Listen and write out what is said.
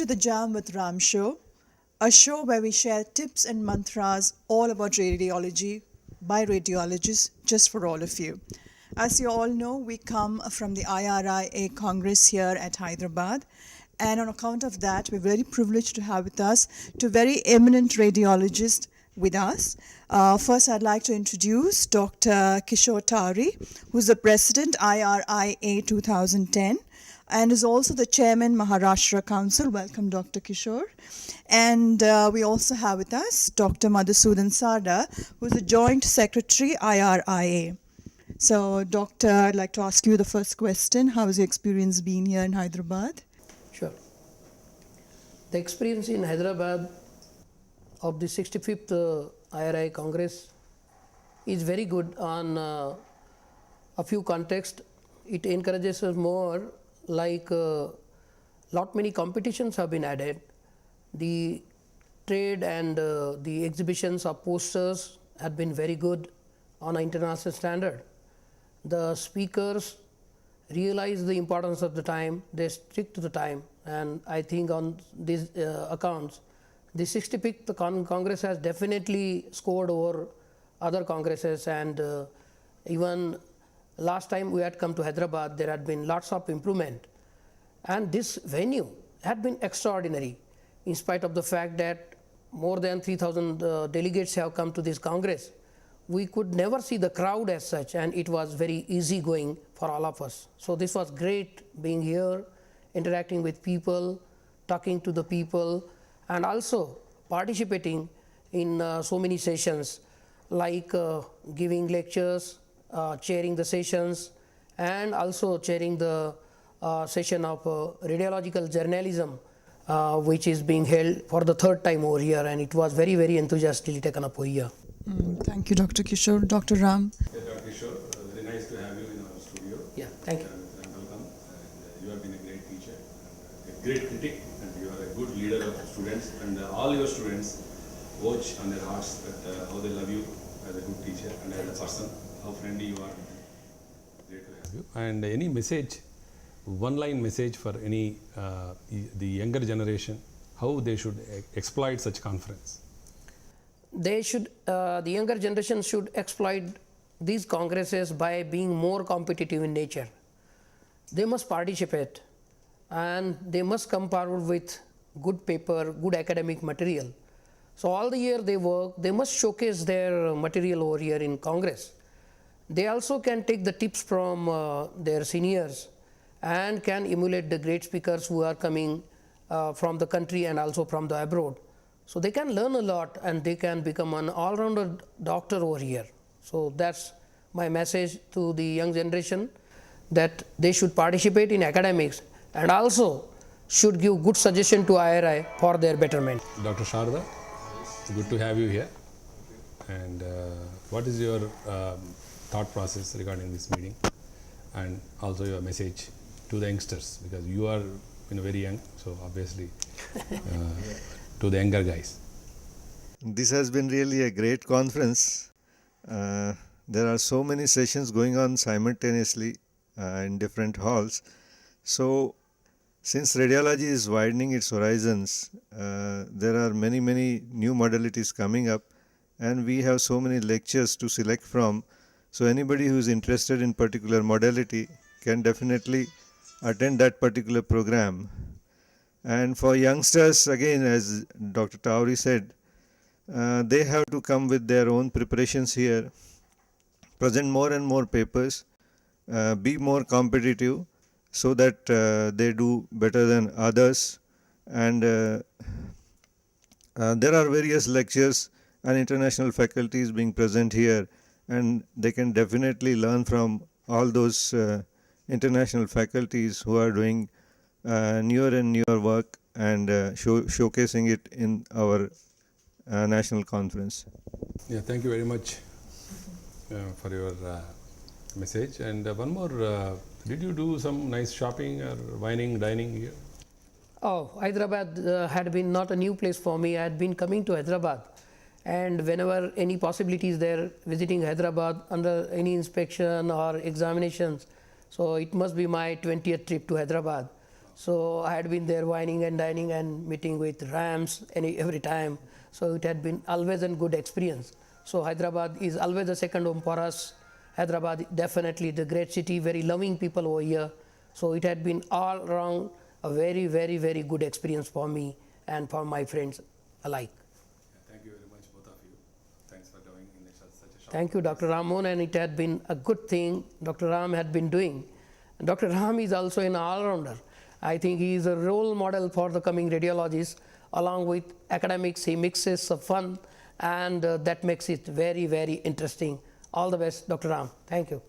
the Jam with Ram show, a show where we share tips and mantras all about radiology by radiologists just for all of you. As you all know, we come from the IRIA Congress here at Hyderabad, and on account of that, we're very privileged to have with us two very eminent radiologists with us. First, I'd like to introduce Dr. Kishore Towry, who's the President, IRIA 2010, and is also the Chairman, Maharashtra Council. Welcome, Dr. Kishore. And we also have with us Dr. Madhusudan Sarda, who's the Joint Secretary, IRIA. So, Doctor, I'd like to ask you the first question. How has your experience been here in Hyderabad? Sure. The experience in Hyderabad of the 65th IRI Congress is very good on a few contexts. It encourages us more, like lot many competitions have been added. The trade and the exhibitions of posters have been very good on an international standard. The speakers realize the importance of the time, they stick to the time, and I think on these accounts, the 65th Congress has definitely scored over other congresses, and even last time we had come to Hyderabad, there had been lots of improvement, and this venue had been extraordinary in spite of the fact that more than 3,000 delegates have come to this Congress. We could never see the crowd as such, and it was very easy going for all of us. So this was great being here, interacting with people, talking to the people, and also participating in so many sessions, like giving lectures, chairing the sessions, and also chairing the session of radiological journalism, which is being held for the third time over here, and it was very, very enthusiastically taken up over here. Thank you, Dr. Kishore. Dr. Ram. Yeah, Dr. Kishore, very nice to have you in our studio. Yeah, thank you. And welcome. And you have been a great teacher, and a great critic, and you are a good leader of students. And all your students watch on their hearts that how they love you as a good teacher and as a person, how friendly you are. Great to have you. And any message, one-line message for any the younger generation, how they should exploit such conference. They should, the younger generation should exploit these congresses by being more competitive in nature. They must participate, and they must come forward with good paper, good academic material. So all the year they work, they must showcase their material over here in Congress. They also can take the tips from their seniors and can emulate the great speakers who are coming from the country and also from the abroad. So they can learn a lot, and they can become an all-rounder doctor over here. So that's my message to the young generation, that they should participate in academics and also should give good suggestion to IRI for their betterment. Dr. Sharda, good to have you here. And what is your thought process regarding this meeting, and also your message to the youngsters, because you are very young, so obviously to the younger guys. This has been really a great conference. There are so many sessions going on simultaneously in different halls. So since radiology is widening its horizons, there are many new modalities coming up, and we have so many lectures to select from. So anybody who is interested in particular modality can definitely attend that particular program. And for youngsters, again, as Dr. Towry said, they have to come with their own preparations here, present more and more papers, be more competitive so that they do better than others. And there are various lectures and international faculties being present here, and they can definitely learn from all those international faculties who are doing newer and newer work and showcasing it in our national conference. Yeah, thank you very much for your message. And one more, did you do some nice shopping or wining, dining here? Oh, Hyderabad had been not a new place for me. I had been coming to Hyderabad, and whenever any possibility is there, visiting Hyderabad under any inspection or examinations, so it must be my 20th trip to Hyderabad. So I had been there whining and dining and meeting with Rams every time. So it had been always a good experience. So Hyderabad is always a second home for us. Hyderabad definitely the great city, very loving people over here. So it had been all around a very, very, very good experience for me and for my friends alike. Thank you very much, both of you. Thanks for coming in such a short. Thank you, Dr. Ramon, and it had been a good thing Dr. Ram had been doing. Dr. Ram is also an all-rounder. I think he is a role model for the coming radiologists. Along with academics, he mixes some fun, and that makes it very, very interesting. All the best, Dr. Ram. Thank you.